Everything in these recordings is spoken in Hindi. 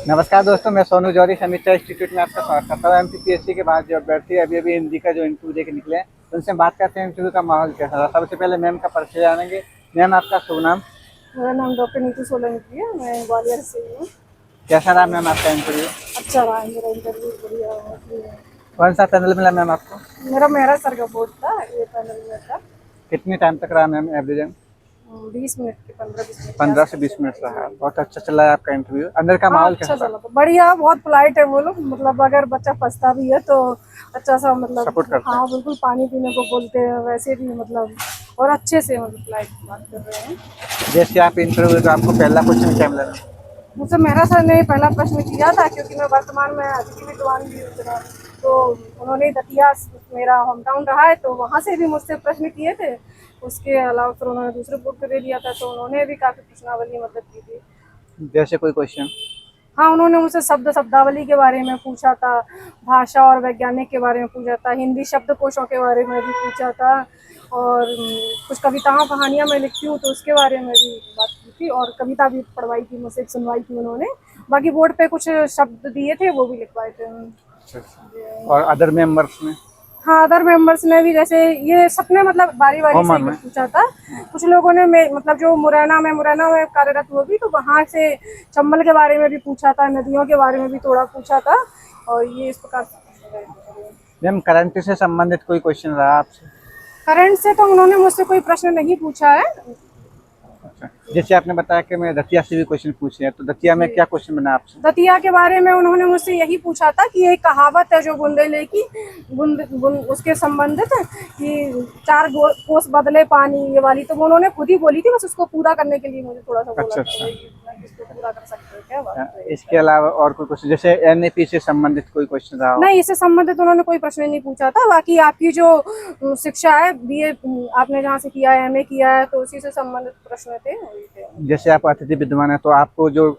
नमस्कार दोस्तों, मैं सोनू जौहरी समीक्षा इंस्टीट्यूट में आपका स्वागत करता हूँ। एमपीपीएससी के बाद जो अभ्यर्थी अभी हिंदी का जो इंटरव्यू देके निकले हैं, उनसे बात करते हैं इंटरव्यू का माहौल कैसा रहा। सबसे पहले मैम का परिचय जानेंगे। मैम, आपका शुभ नाम? मेरा नाम डॉक्टर नीतू सोलंकी है। मैं ग्वालियर से हूँ। कैसा रहा मैम आपका इंटरव्यू? अच्छा रहा मेरा इंटरव्यू, बढ़िया हुआ। कौन सा पैनल मिला मैम आपको? मेरा मेहरा सर का बोर्ड था, ये पैनल में था। कितने टाइम तक रहा मैम एवरेज? 20 मिनट के 15-20 मिनट 15 से 20 मिनट रहा। बहुत अच्छा चला है आपका इंटरव्यू। अंदर का हाँ माहौल अच्छा कैसा चला था, बढ़िया, बहुत पोलाइट है वो लोग। मतलब अगर बच्चा फंसता भी है तो अच्छा सा, मतलब सपोर्ट करते हैं? हाँ बिल्कुल, पानी पीने को बोलते हैं वैसे भी, मतलब और अच्छे से मतलब पोलाइट बात कर रहे हैं। जैसे आप इंटरव्यू तो आपको पहला क्वेश्चन क्या मिला? मुझसे मेहरा सर ने पहला प्रश्न किया था, क्योंकि मैं वर्तमान में अदिति विद्वान भी हूँ, तो उन्होंने दतिया मेरा होम टाउन रहा है, तो वहाँ से भी मुझसे प्रश्न किए थे। उसके अलावा फिर उन्होंने दूसरे बोर्ड पे दे दिया था, तो उन्होंने भी काफ़ी प्रश्नावली मतलब की थी। जैसे कोई क्वेश्चन? हाँ, उन्होंने मुझसे शब्दावली के बारे में पूछा था, भाषा और वैज्ञानिक के बारे में पूछा था, हिंदी शब्दकोशों के बारे में भी पूछा था, और कुछ कविताओं कहानियाँ मैं लिखती हूँ तो उसके बारे में भी बात की थी, और कविता भी पढ़वाई थी मुझसे, एक सुनवाई थी उन्होंने। बाकी बोर्ड पे कुछ शब्द दिए थे, वो भी लिखवाए थे। और अदर मेंबर्स में? हाँ, अदर मेंबर्स ने भी, जैसे ये सबने मतलब बारी बारी से कॉमन ही में? पूछा था। कुछ लोगों ने मतलब जो मुरैना में कार्यरत होगी, तो वहाँ से चंबल के बारे में भी पूछा था, नदियों के बारे में भी थोड़ा पूछा था, और ये इस प्रकार से। मैम, करंट से संबंधित कोई क्वेश्चन रहा आपसे? करंट से तो उन्होंने मुझसे कोई प्रश्न नहीं पूछा है। अच्छा, जैसे आपने बताया कि मैं दतिया से भी क्वेश्चन पूछे हैं, तो दतिया में क्या क्वेश्चन बना आपसे? दतिया के बारे में उन्होंने मुझसे यही पूछा था कि एक कहावत है जो बुंदेले की, उसके संबंधित कि चार कोस बदले पानी, ये वाली तो उन्होंने खुद ही बोली थी, बस उसको पूरा करने के लिए मुझे थोड़ा सा बोला अच्छा था, अच्छा। इसको पूरा कर सकते हो क्या बात। इसके अलावा और कोई क्वेश्चन, जैसे एनएपी से संबंधित कोई क्वेश्चन रहा हो? नहीं, इससे संबंधित उन्होंने कोई प्रश्न नहीं पूछा था। बाकी आपकी जो शिक्षा है, बीए आपने जहाँ से किया है, एमए किया है, तो उसी से संबंधित प्रश्न थे, वही थे। जैसे आप अतिथि विद्वान है, तो आपको जो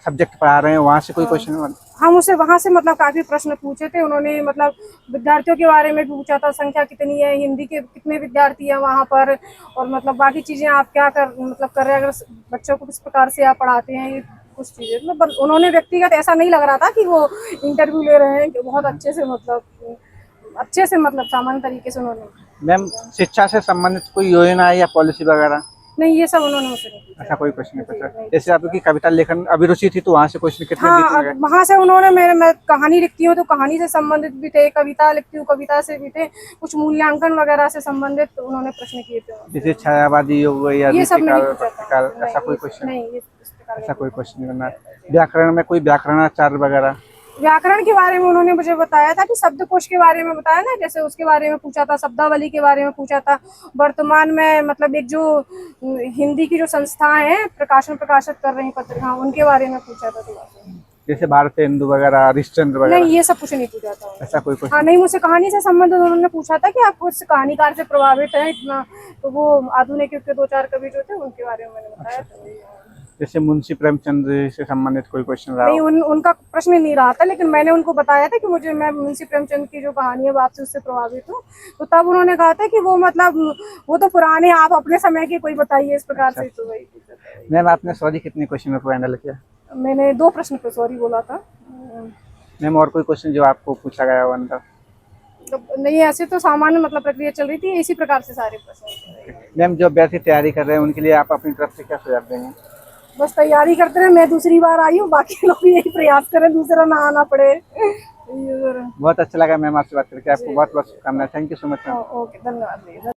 सब्जेक्ट पढ़ा रहे हैं वहाँ से कोई क्वेश्चन? हम उससे वहाँ से मतलब काफ़ी प्रश्न पूछे थे। उन्होंने मतलब विद्यार्थियों के बारे में भी पूछा था, संख्या कितनी है, हिंदी के कितने विद्यार्थी हैं वहाँ पर, और मतलब बाकी चीज़ें आप क्या कर रहे हैं, अगर बच्चों को किस प्रकार से आप पढ़ाते हैं, ये कुछ चीज़ें मतलब उन्होंने व्यक्तिगत ऐसा नहीं लग रहा था कि वो इंटरव्यू ले रहे हैं, कि बहुत अच्छे से मतलब सामान्य तरीके से उन्होंने। मैम, शिक्षा से संबंधित कोई योजना है या पॉलिसी वगैरह? नहीं, ये सब उन्होंने मुझसे नहीं पूछा। ऐसा कोई क्वेश्चन नहीं पूछा? नहीं। जैसे आपकी कविता लेखन अभिरुचि थी, तो वहाँ से क्वेश्चन कितने हाँ, देते अब लगे? वहाँ से उन्होंने मैं कहानी लिखती हूँ, तो कहानी से संबंधित भी थे, कविता लिखती हूँ, कविता से भी थे, कुछ मूल्यांकन वगैरह से संबंधित उन्होंने प्रश्न किए थे। जैसे छायावादी योग या ये सब नहीं रीतिकाल पूछा पत्रिकाल, था। ऐसा कोई नहीं, क्वेश्चन? नहीं, ये इस प्रकार का ऐसा कोई नहीं। क्वेश्चन नहीं करना? व्याकरण में कोई व्याकरणाचार्य वगैरह? व्याकरण के बारे में उन्होंने मुझे बताया था कि शब्दकोश के बारे में बताया ना, जैसे उसके बारे में पूछा था, शब्दावली के बारे में पूछा था। वर्तमान में मतलब एक जो हिंदी की जो संस्थाएं हैं, प्रकाशित कर रही पत्रिका, उनके बारे में पूछा था थोड़ा सा। जैसे भारत हिंदू वगैरह, हरिश्चंद्र नहीं, वगैरह? ये सब कुछ नहीं पूछा था ऐसा उन्होंने। कोई हाँ क्वेश्चन? नहीं, मुझसे कहानी से संबंधित उन्होंने पूछा था कि आप कुछ कहानीकार से प्रभावित हैं इतना, तो वो आधुनिक युग के 2-4 कवि जो थे, उनके बारे में मैंने बताया अच्छा। था। जैसे मुंशी प्रेमचंद जी से संबंधित कोई क्वेश्चन रहा नहीं, हो? उनका प्रश्न नहीं रहा था, लेकिन मैंने उनको बताया था कि मैं मुंशी प्रेमचंद की जो कहानी है, आपसे उससे प्रभावित हूँ। तो तब उन्होंने कहा था कि वो मतलब वो तो पुराने, आप अपने समय की कोई बताइए, इस प्रकार अच्छा। से, तो वही पूछा था। मैम, आपने सॉरी कितने क्वेश्चन को हैंडल किया? मैंने 2 प्रश्न पे सॉरी बोला था। मैम, और कोई क्वेश्चन जो आपको पूछा गया हो अंदर? नहीं, ऐसे तो सामान्य मतलब प्रक्रिया चल रही थी, इसी प्रकार से सारे प्रश्न। मैम, जो अभ्यर्थी तैयारी कर रहे हैं उनके लिए आप अपनी तरफ से क्या सुझाव देंगे? बस तैयारी करते रहे, मैं दूसरी बार आई हूँ, बाकी लोग यही प्रयास करें, दूसरा ना आना पड़े। बहुत अच्छा लगा मैम आपसे बात करके। आपको बहुत बहुत शुभकामनाएं। Thank you so much ma'am. Okay, धन्यवाद भैया।